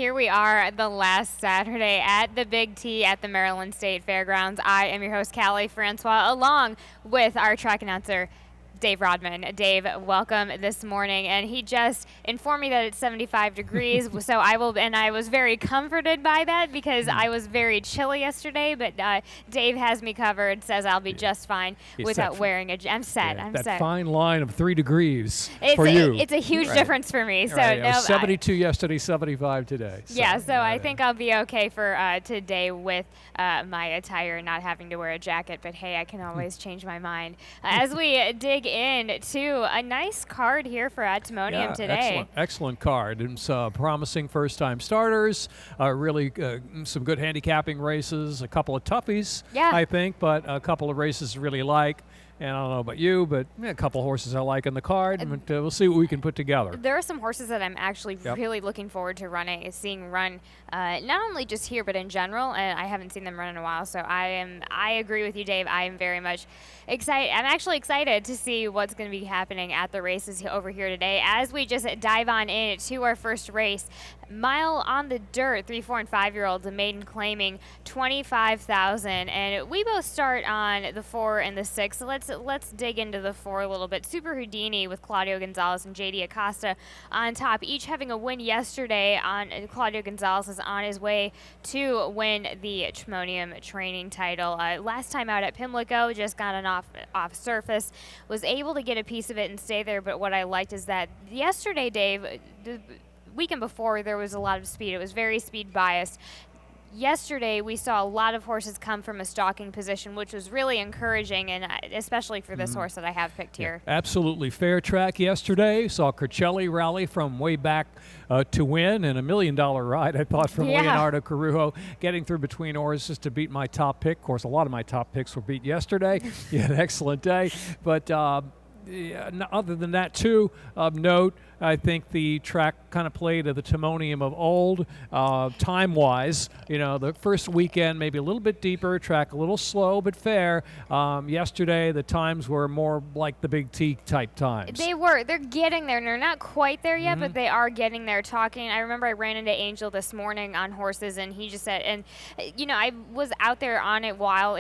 here we are the last Saturday at the Big T at the Maryland State Fairgrounds. I am your host, Callie Francois, along with our track announcer, Dave Rodman. Dave, welcome this morning. And he just informed me that it's 75 degrees. So I was very comforted by that because I was very chilly yesterday. But Dave has me covered, says I'll be just fine without wearing a. I'm set. Yeah, I'm that set. fine line of 3 degrees for you. It's a huge difference for me. So right. no, 72 yesterday, 75 today. So, yeah, so I think I'll be okay for today with my attire, not having to wear a jacket. But hey, I can always change my mind. As we dig in to a nice card here for At Timonium today. Excellent card. It's promising first-time starters, really some good handicapping races, a couple of toughies, I think, but a couple of races I really like. And I don't know about you, but a couple horses I like in the card, and we'll see what we can put together. There are some horses that I'm actually really looking forward to seeing run, not only just here, but in general, and I haven't seen them run in a while, so I agree with you, Dave. I am very much excited. I'm actually excited to see what's going to be happening at the races over here today as we just dive on in to our first race. Mile on the Dirt, 3, 4, and 5-year-olds, a maiden claiming $25,000, and we both start on the 4 and the 6. So let's dig into the 4 a little bit. Super Houdini with Claudio Gonzalez and JD Acosta on top, each having a win yesterday. Claudio Gonzalez is on his way to win the Timonium training title. Last time out at Pimlico, just got an off surface, was able to get a piece of it and stay there. But what I liked is that yesterday, Dave, the weekend before, there was a lot of speed. It was very speed biased. Yesterday, we saw a lot of horses come from a stalking position, which was really encouraging, and especially for this horse that I have picked here. Absolutely fair track yesterday. Saw Curcelli rally from way back to win, and $1 million ride, I thought, from Leonardo Carujo, getting through between horses to beat my top pick. Of course, a lot of my top picks were beat yesterday. He had an excellent day. But other than that, too, of note, I think the track kind of played to the Timonium of old, time-wise. You know, the first weekend maybe a little bit deeper, track a little slow but fair. Yesterday, the times were more like the Big T type times. They were. They're getting there. They're not quite there yet, but they are getting there. I remember I ran into Angel this morning on horses, and he just said, and you know, I was out there on it while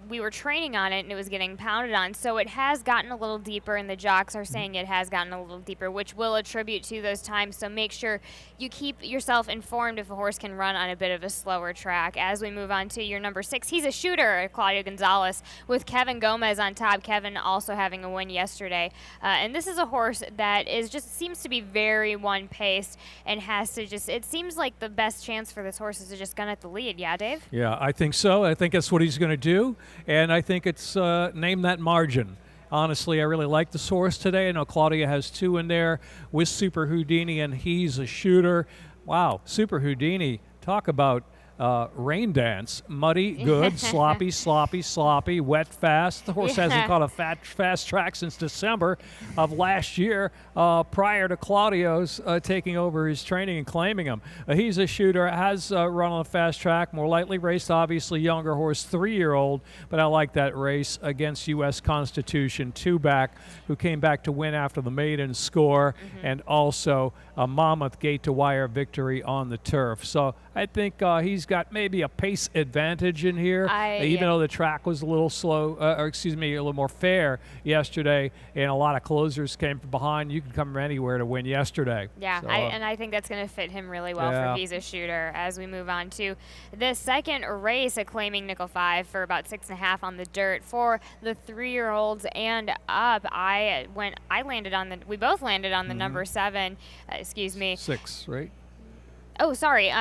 we were training on it, and it was getting pounded on. So it has gotten a little deeper, and the jocks are saying it has gotten a little deeper, which will attribute to those times. So make sure you keep yourself informed if a horse can run on a bit of a slower track. As we move on to your number 6, he's a shooter, Claudio Gonzalez, with Kevin Gomez on top. Kevin also having a win yesterday. And this is a horse that seems to be very one-paced and it seems like the best chance for this horse is to just gun at the lead. Yeah, Dave? Yeah, I think so. I think that's what he's going to do. And I think it's name that margin. Honestly, I really like this horse today. I know Claudia has 2 in there with Super Houdini, and he's a shooter. Wow, Super Houdini, talk about rain dance. Muddy, good, sloppy, wet, fast. The horse hasn't caught a fast track since December of last year, prior to Claudio's taking over his training and claiming him. He's a shooter, has run on a fast track, more lightly raced, obviously younger horse, 3-year-old, but I like that race against U.S. Constitution, 2-back, who came back to win after the maiden score, and also a Monmouth gate-to-wire victory on the turf. So I think he's got maybe a pace advantage in here, even though the track was a little slow, a little more fair yesterday, and a lot of closers came from behind. You could come from anywhere to win yesterday. Yeah, so, and I think that's going to fit him really well for he's a shooter. As we move on to the second race, a claiming nickel 5 for about 6.5 on the dirt for the 3-year-olds and up. We both landed on the number 7. 6, right? Oh, sorry.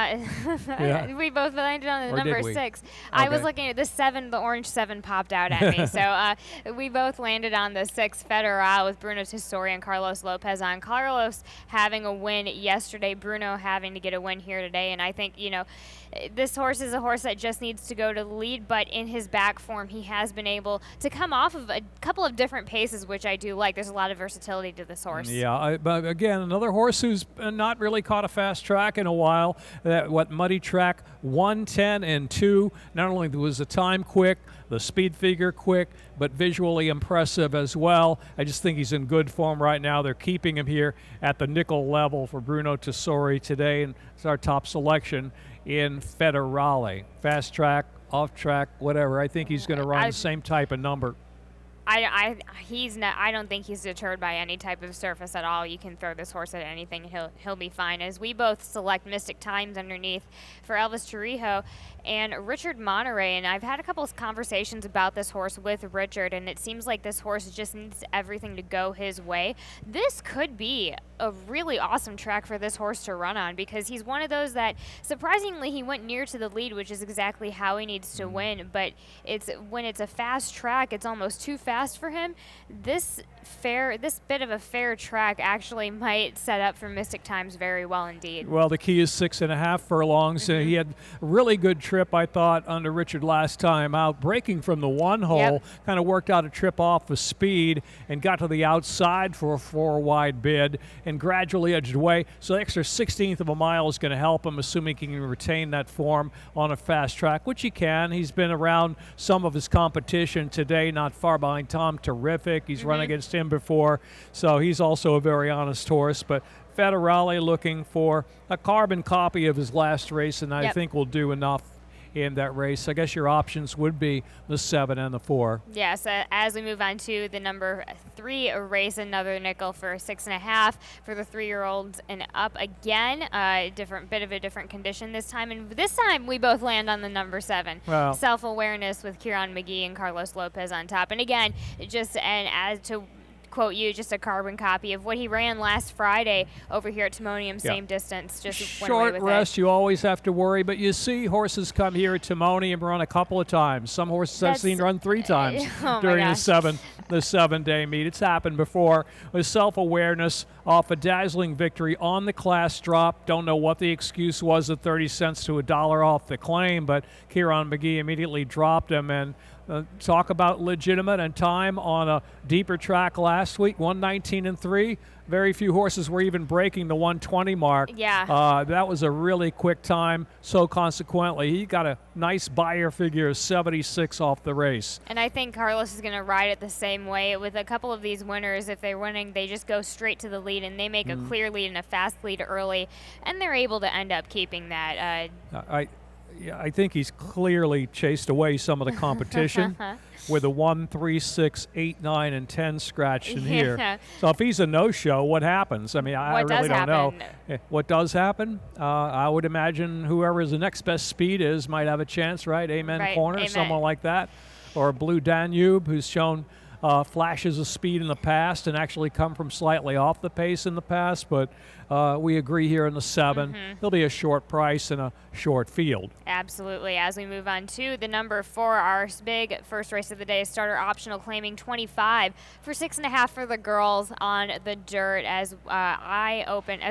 We both landed on the number 6. Okay. I was looking at the 7. The orange 7 popped out at me. So we both landed on the 6 Federal with Bruno Tessori and Carlos Lopez on. Carlos having a win yesterday. Bruno having to get a win here today. And I think, this horse is a horse that just needs to go to the lead, but in his back form, he has been able to come off of a couple of different paces, which I do like. There's a lot of versatility to this horse. Yeah, but again, another horse who's not really caught a fast track in a while. What muddy track, 1:10 and 2. Not only was the time quick, the speed figure quick, but visually impressive as well. I just think he's in good form right now. They're keeping him here at the nickel level for Bruno Tessori today, and it's our top selection in Federale. Fast track, off track, whatever. I think he's going to run the same type of number. He's not. I don't think he's deterred by any type of surface at all. You can throw this horse at anything, he'll be fine. As we both select Mystic Times underneath for Elvis Torrijos and Richard Monterey, and I've had a couple of conversations about this horse with Richard, and it seems like this horse just needs everything to go his way. This could be a really awesome track for this horse to run on, because he's one of those that surprisingly he went near to the lead, which is exactly how he needs to win. But when it's a fast track, it's almost too fast for him. This bit of a fair track actually might set up for Mystic Times very well indeed. Well, the key is 6.5 furlongs. He had a really good trip, I thought, under Richard last time out, breaking from the one hole, kind of worked out a trip off of speed and got to the outside for a 4-wide bid and gradually edged away. So the extra 16th of a mile is going to help him, assuming he can retain that form on a fast track, which he can. He's been around some of his competition today, not far behind Tom Terrific. He's run against him before, so he's also a very honest horse. But Federale looking for a carbon copy of his last race, and I think will do enough in that race. I guess your options would be the 7 and the 4. Yes, as we move on to the number 3 race, another nickel for 6.5 for the 3-year-olds and up again. Bit of a different condition this time, and this time we both land on the number 7. Well, Self-Awareness with Kieran McGee and Carlos Lopez on top. And again, as to quote you, just a carbon copy of what he ran last Friday over here at Timonium, same distance, just short rest. You always have to worry, but you see horses come here at Timonium run a couple of times. Some horses I've seen run 3 times during the 7-day meet. It's happened before. With Self-Awareness off a dazzling victory on the class drop. Don't know what the excuse was at 30 cents to $1 off the claim, but Kieran McGee immediately dropped him. And talk about legitimate and time on a deeper track last week, 119 and 3. Very few horses were even breaking the 120 mark. Yeah. That was a really quick time. So consequently, he got a nice buyer figure of 76 off the race. And I think Carlos is going to ride it the same way with a couple of these winners. If they're winning, they just go straight to the lead, and they make a clear lead and a fast lead early, and they're able to end up keeping that. I think he's clearly chased away some of the competition with a 1, 3, 6, 8, 9, and 10 scratched in here. So if he's a no-show, what happens? I mean, I really don't know. What does happen? I would imagine whoever the next best speed is might have a chance, right? Amen Corner, Amen. Someone like that. Or Blue Danube, who's shown flashes of speed in the past and actually come from slightly off the pace in the past, but we agree here in the 7. He'll be a short price and a short field. Absolutely. As we move on to the number 4, our big first race of the day, starter optional claiming 25 for 6.5 for the girls on the dirt. As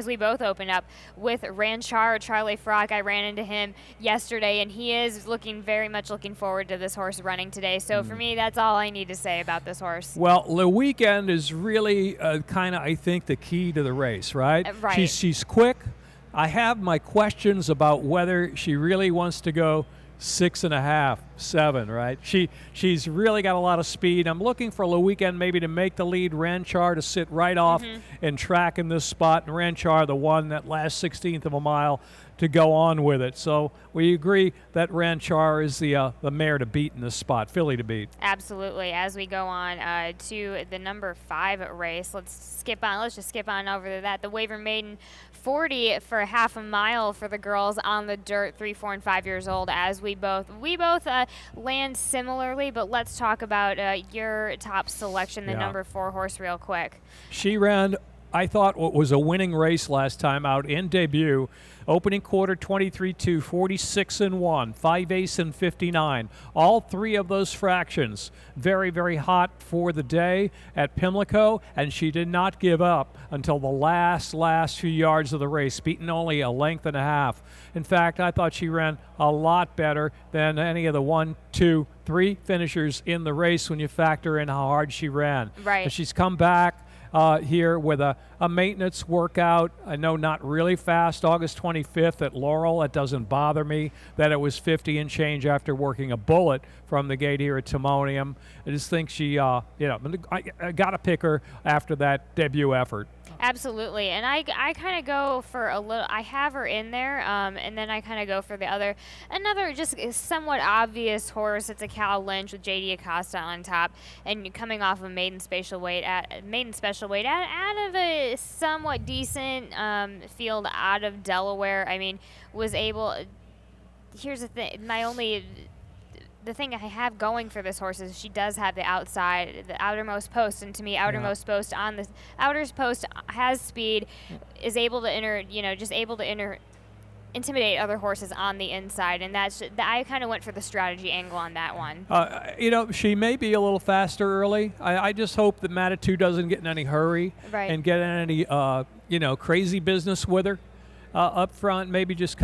we both open up with Ranchar Charlie Frock. I ran into him yesterday, and he is very much looking forward to this horse running today. So for me, that's all I need to say about this horse. Well, the weekend is really kind of, I think, the key to the race, right? Right. She's quick. I have my questions about whether she really wants to go 6.5, 7, right? She's really got a lot of speed. I'm looking for Le Weekend maybe to make the lead, Ranchar to sit right off and track in this spot, and Ranchar the one that last 16th of a mile to go on with it. So we agree that Ranchar is the mare to beat in this spot, filly to beat. Absolutely. As we go on to the number 5 race, let's just skip on over to that. The Waver Maiden 40 for half a mile for the girls on the dirt, 3, 4, and 5 years old. As we both land similarly, but let's talk about your top selection, the number 4 horse, real quick. She ran, I thought, what was a winning race last time out in debut. Opening quarter 23-2, 46-1, 5 ace and 59. All 3 of those fractions very, very hot for the day at Pimlico, and she did not give up until the last few yards of the race, beaten only a length and a half. In fact, I thought she ran a lot better than any of the 1, 2, 3 finishers in the race when you factor in how hard she ran. Right. But she's come back. here with a maintenance workout. I know not really fast, August 25th at Laurel. It doesn't bother me that it was 50 and change after working a bullet from the gate here at Timonium. I just think she, I got to pick her after that debut effort. Absolutely, and I kind of go for a little. I have her in there, and then I kind of go for another just somewhat obvious horse. It's a Cal Lynch with JD Acosta on top, and coming off of maiden special weight out of a somewhat decent field out of Delaware. I mean, was able. Here's the thing. The thing I have going for this horse is she does have the outermost post, and to me, outermost post on the outermost post has speed, is able to intimidate other horses on the inside, and I kind of went for the strategy angle on that one. She may be a little faster early. I just hope that Manitou doesn't get in any hurry and get in any crazy business with her up front. Maybe just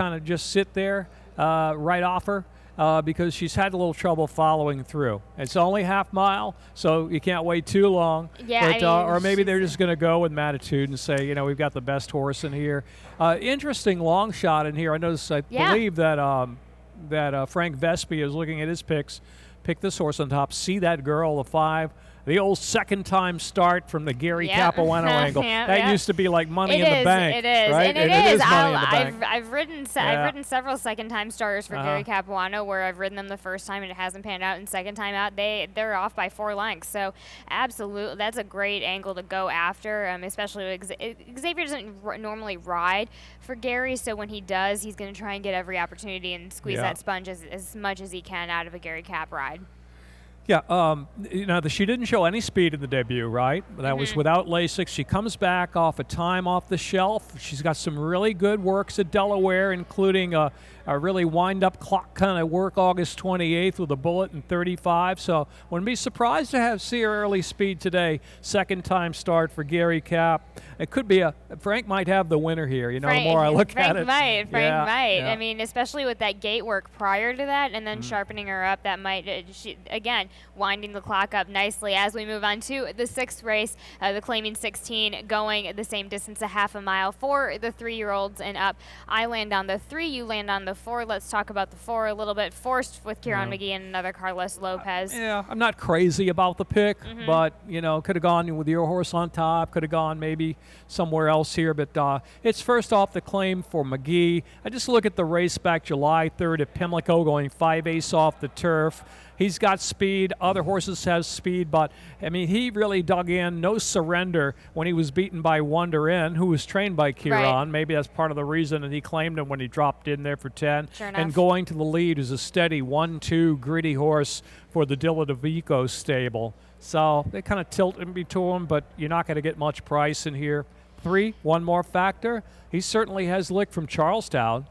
sit there right off her. Because she's had a little trouble following through. It's only half mile, so you can't wait too long. Yeah, or maybe they're just going to go with Manitou and say, we've got the best horse in here. Interesting long shot in here. I believe that Frank Vespi is looking at his picks. Pick this horse on top. See that girl, the 5. The old second-time start from the Gary Capuano angle. That used to be like money in the bank. It is, right? and it is. Money in the bank. I've ridden several second-time starters for Gary Capuano where I've ridden them the first time and it hasn't panned out, and second time out they're off by 4 lengths. So absolutely, that's a great angle to go after. Especially Xavier doesn't normally ride for Gary, so when he does, he's going to try and get every opportunity and squeeze that sponge as much as he can out of a Gary Cap ride. Yeah, she didn't show any speed in the debut, right? That was without Lasix. She comes back off a time off the shelf. She's got some really good works at Delaware, including a really wind-up clock kind of work August 28th with a bullet in 35. So wouldn't be surprised to see her early speed today. Second-time start for Gary Cap. It could be Frank might have the winner here. The more I look at it. Frank might. Yeah. I mean, especially with that gate work prior to that, and then sharpening her up, that might again winding the clock up nicely as we move on to the 6th race, the Claiming 16, going the same distance, a half a mile for the 3-year-olds and up. I land on the 3, you land on the 4. Let's talk about the 4 a little bit. Forced with Kieran McGee and another Carlos Lopez. I'm not crazy about the pick, but could have gone with your horse on top. Could have gone maybe somewhere else here, but it's first off the claim for McGee. I just look at the race back July 3rd at Pimlico, going 5/8 off the turf. He's got speed. Other horses have speed, but, he really dug in. No surrender when he was beaten by Wonder Inn, who was trained by Kieran. Right. Maybe that's part of the reason that he claimed him when he dropped in there for 10. Sure enough. And going to the lead is a steady 1-2 gritty horse for the Dilla DeVico stable. So they kind of tilt in between him, but you're not going to get much price in here. 3, one more factor. He certainly has lick from Charlestown.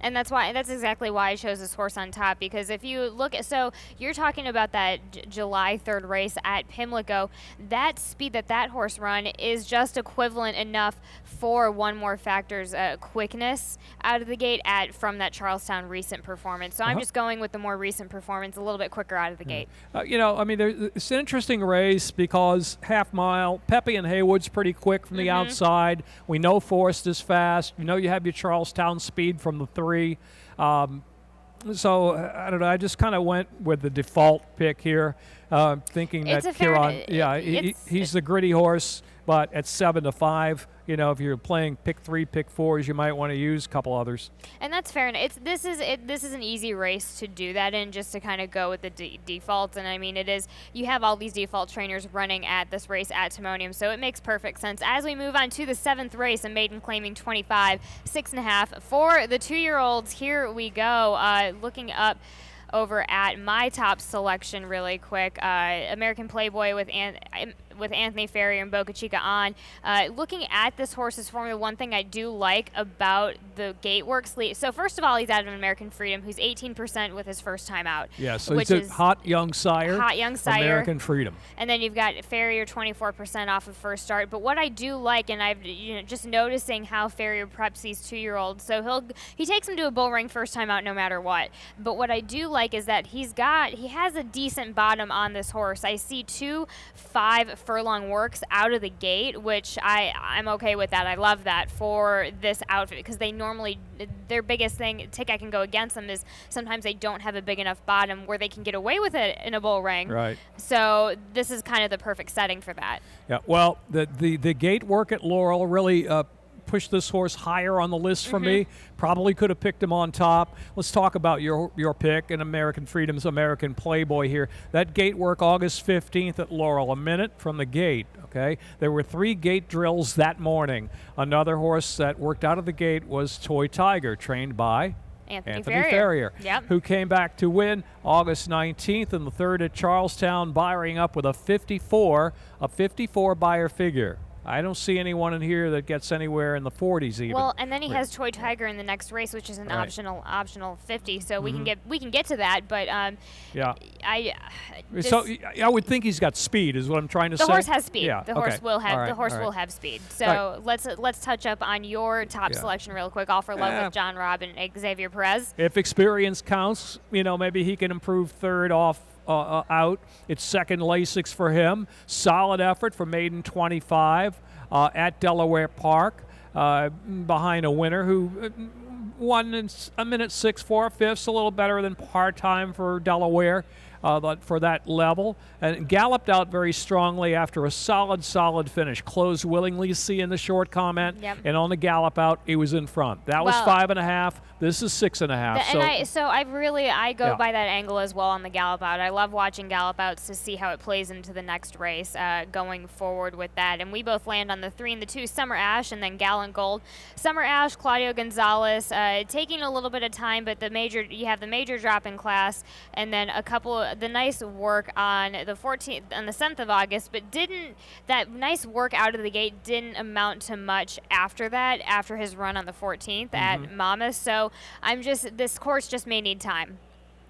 And that's exactly why I chose this horse on top, because if you look at, so you're talking about that July 3rd race at Pimlico, that speed that horse run is just equivalent enough for one more factor's quickness out of the gate from that Charlestown recent performance. So I'm just going with the more recent performance, a little bit quicker out of the gate. It's an interesting race because half mile, Pepe and Haywood's pretty quick from the outside. We know Forrest is fast. You have your Charlestown speed from the 3. So I don't know. I just kind of went with the default pick here, thinking that Kieran, he's the gritty horse, but at 7-5, if you're playing pick 3, pick 4s, you might want to use a couple others. And that's fair. And this is an easy race to do that in, just to kind of go with the defaults. And you have all these default trainers running at this race at Timonium, so it makes perfect sense. As we move on to the 7th race, a maiden claiming 25, 6.5 for the 2-year-olds. Here we go. Looking up over at my top selection really quick, American Playboy with Anthony Ferrier and Boca Chica on. Looking at this horse's formula, one thing I do like about the Gateworks lead. So first of all, he's out of American Freedom, who's 18% with his first time out. Yeah, so he's a hot young sire. American Freedom. And then you've got Ferrier 24% off of first start. But what I do like, and I've just noticing how Ferrier preps these 2-year-olds. So he takes them to a bull ring first time out no matter what. But what I do like is that he has a decent bottom on this horse. I see 2, 5, furlong works out of the gate, which I'm okay with that. I love that for this outfit because they normally, their biggest tick I can go against them is sometimes they don't have a big enough bottom where they can get away with it in a bull ring. Right. So this is kind of the perfect setting for that. Yeah. Well, the gate work at Laurel really pushed this horse higher on the list for me. Probably could have picked him on top. Let's talk about your pick and American Freedom's American Playboy here. That gate work August 15th at Laurel, a minute from the gate. Okay, there were 3 gate drills that morning. Another horse that worked out of the gate was Toy Tiger, trained by Anthony Farrier, yep, who came back to win August 19th in the 3rd at Charlestown, buying up with a 54 Beyer figure. I don't see anyone in here that gets anywhere in the 40s even. Well, and then he has Toy Tiger in the next race, which is an optional 50. So we can get to that, but yeah. So I would think he's got speed, is what I'm trying to say. The horse has speed. Yeah. The horse will have Right. the horse will have speed. So let's touch up on your top selection real quick. All for Love with John Robb and Xavier Perez. If experience counts, maybe he can improve 3rd off. Out. It's second Lasix for him. Solid effort for Maiden 25 at Delaware Park behind a winner who won in a minute 6 4/5, a little better than par time for Delaware for that level, and galloped out very strongly after a solid finish. Closed willingly, see in the short comment, and on the gallop out, he was in front. That was 5.5. This is 6.5. I go by that angle as well on the gallop out. I love watching gallop outs to see how it plays into the next race going forward with that. And we both land on the 3 and the 2, Summer Ash and then Gallant Gold. Summer Ash, Claudio Gonzalez, taking a little bit of time, but you have the major drop in class, and then the nice work on the 14th, on the 7th of August, but that nice work out of the gate didn't amount to much after that, after his run on the 14th at Monmouth. So this course just may need time.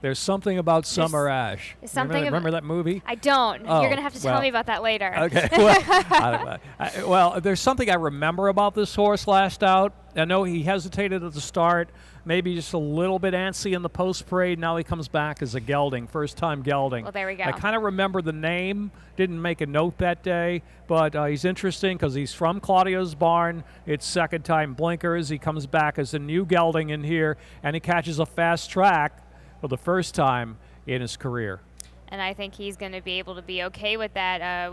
There's something about Summer Ash. Remember that movie? I don't. Oh, you're going to have to tell me about that later. Okay. Well, there's something I remember about this horse last out. I know he hesitated at the start, maybe just a little bit antsy in the post parade. Now he comes back as a gelding, first time gelding. Well, there we go. I kind of remember the name, didn't make a note that day, but he's interesting because he's from Claudio's barn. It's second time blinkers. He comes back as a new gelding in here, and he catches a fast track for the first time in his career. And I think he's going to be able to be okay with that.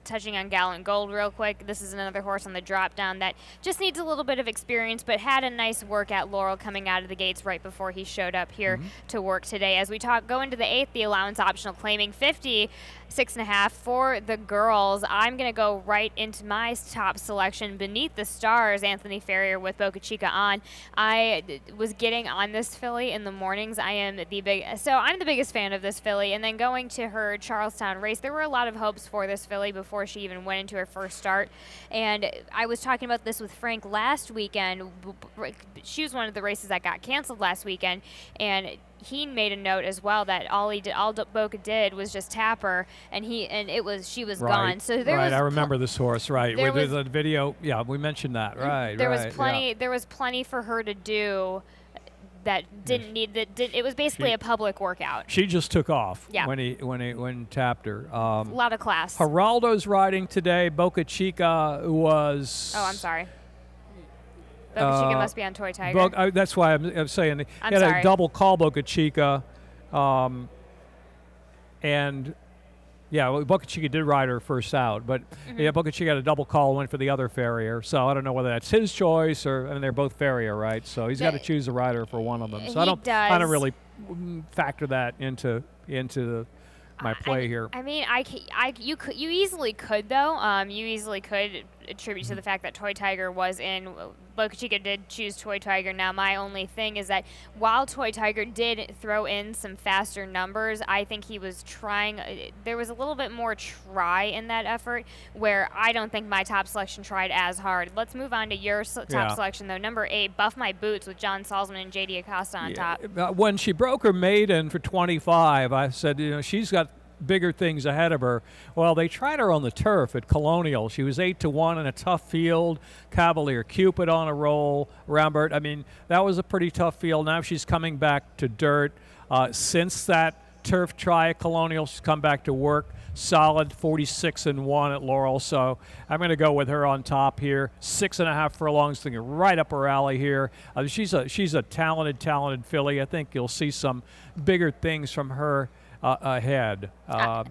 Touching on Gallant Gold real quick, this is another horse on the drop down that just needs a little bit of experience, but had a nice work at Laurel coming out of the gates right before he showed up here to work today. As we go into the 8th, the allowance optional claiming 50. 6.5 for the girls. I'm going to go right into my top selection, Beneath the Stars, Anthony Farrier with Boca Chica on. I was getting on this filly in the mornings. I'm the biggest fan of this filly. And then going to her Charlestown race, there were a lot of hopes for this filly before she even went into her first start. And I was talking about this with Frank last weekend. She was one of the races that got canceled last weekend, and he made a note as well that all Boca did was just tap her, and she was gone. So there was I remember this horse. Right, there's a video. Yeah, we mentioned that. Right, there was plenty. Yeah. There was plenty for her to do. That didn't need that. It was basically a public workout. She just took off. Yeah. When he tapped her. A lot of class. Geraldo's riding today. Boca Chica was. Oh, I'm sorry. Boca Chica must be on Toy Tiger. That's why I'm saying he had sorry. a double call Boca Chica, and Boca Chica did ride her first out, but Boca Chica had a double call, went for the other Farrier. So I don't know whether that's his choice or they're both Farrier, right? So he's got to choose a rider for one of them. So I don't really factor that into my play here. I mean, you easily could though. You easily could attribute to the fact that Toy Tiger was in. Boca Chica did choose Toy Tiger. Now, my only thing is that while Toy Tiger did throw in some faster numbers, I think he was trying. There was a little bit more try in that effort, where I don't think my top selection tried as hard. Let's move on to your top selection though. Number 8, Buff My Boots with John Salzman and J.D. Acosta on top. When she broke her maiden for 25, I said, she's got bigger things ahead of her. Well, they tried her on the turf at Colonial. She was 8-1 in a tough field. Cavalier Cupid on a roll. Rambert. I mean, that was a pretty tough field. Now she's coming back to dirt. Since that turf try at Colonial. She's come back to work. Solid 46-1 at Laurel. So I'm going to go with her on top here. 6.5 furlongs, thinking right up her alley here. She's a talented filly. I think you'll see some bigger things from her ahead.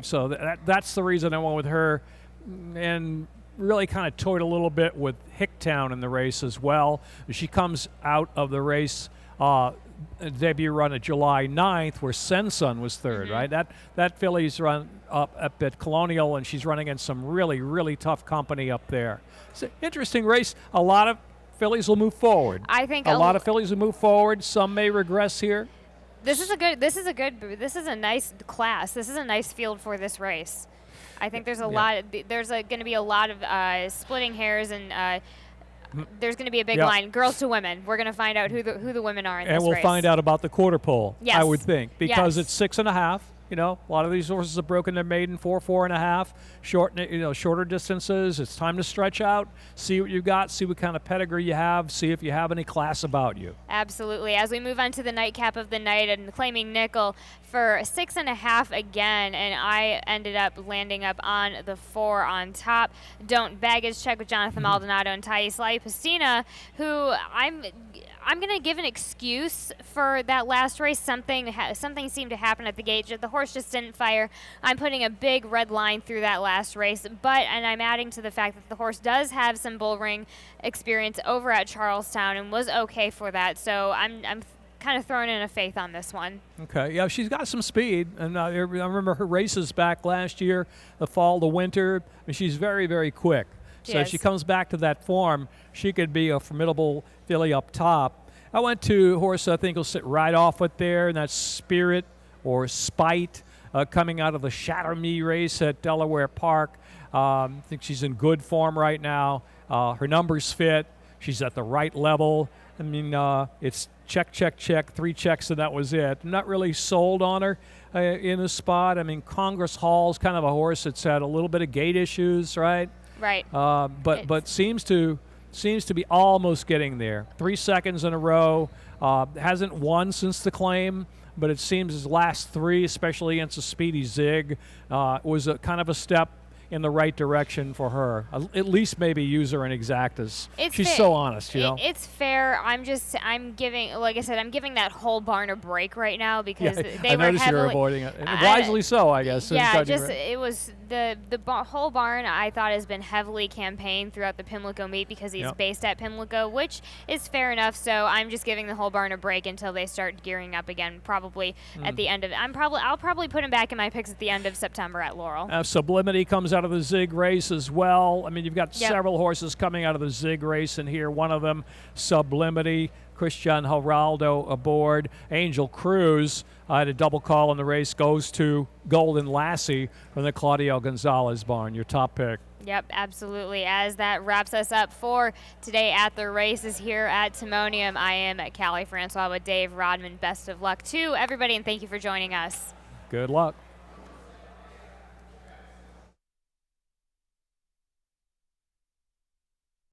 So that's the reason I went with her, and really kind of toyed a little bit with Hicktown in the race as well. She comes out of the race debut run at July 9th, where Sensun was third, right? That filly's run up at Colonial, and she's running in some really tough company up there. It's an interesting race. A lot of fillies will move forward. I think a lot of fillies will move forward. Some may regress here. This is a nice class. This is a nice field for this race. I think there's going to be a lot of splitting hairs, and there's going to be a big line. Girls to women. We're going to find out who the women are in this race. And we'll find out about the quarter pole, yes. I would think, because yes. it's 6.5. You know, a lot of these horses have broken their maiden 4.5. Shorter distances. It's time to stretch out, see what you got, see what kind of pedigree you have, see if you have any class about you. Absolutely. As we move on to the nightcap of the night, and claiming nickel for 6.5 again, and I ended up landing up on the 4 on top. Don't baggage check with Jonathan Maldonado and Thais Pastina, who I'm going to give an excuse for that last race. Something seemed to happen at the gate. The horse just didn't fire. I'm putting a big red line through that last race, and I'm adding to the fact that the horse does have some bull ring experience over at Charlestown and was okay for that. So I'm kind of throwing in a faith on this one. Okay, yeah, she's got some speed, and I remember her races back last year, the fall, the winter. I mean, she's very quick. So if she comes back to that form, she could be a formidable filly up top. I went to a horse I think will sit right off with there, and that's Spirit or Spite, coming out of the Shatter Me race at Delaware Park. I think she's in good form right now. Her numbers fit. She's at the right level. I mean, it's check, 3 checks, and that was it. I'm not really sold on her in a spot. I mean, Congress Hall's kind of a horse that's had a little bit of gait issues, right? Right. But seems to be almost getting there. 3 seconds in a row. Hasn't won since the claim, but it seems his last 3, especially against a speedy Zig, was a kind of a step in the right direction for her. At least maybe use her in exactas. She's so honest, you know. It's fair. I'm giving, like I said, I'm giving that whole barn a break right now because they were noticed heavily. You're avoiding it, and wisely so, I guess. Yeah, it was the whole barn. I thought has been heavily campaigned throughout the Pimlico meet because he's based at Pimlico, which is fair enough. So I'm just giving the whole barn a break until they start gearing up again. Probably at the end of. I'll probably put him back in my picks at the end of September at Laurel. Sublimity comes out of the Zig race as well. I mean, you've got several horses coming out of the Zig race in here. One of them, Sublimity, Christian Geraldo aboard. Angel Cruz, I had a double call in the race, goes to Golden Lassie from the Claudio Gonzalez barn. Your top pick. Yep, absolutely. As that wraps us up for today at the races here at Timonium, I am Callie Francois with Dave Rodman. Best of luck to everybody, and thank you for joining us. Good luck.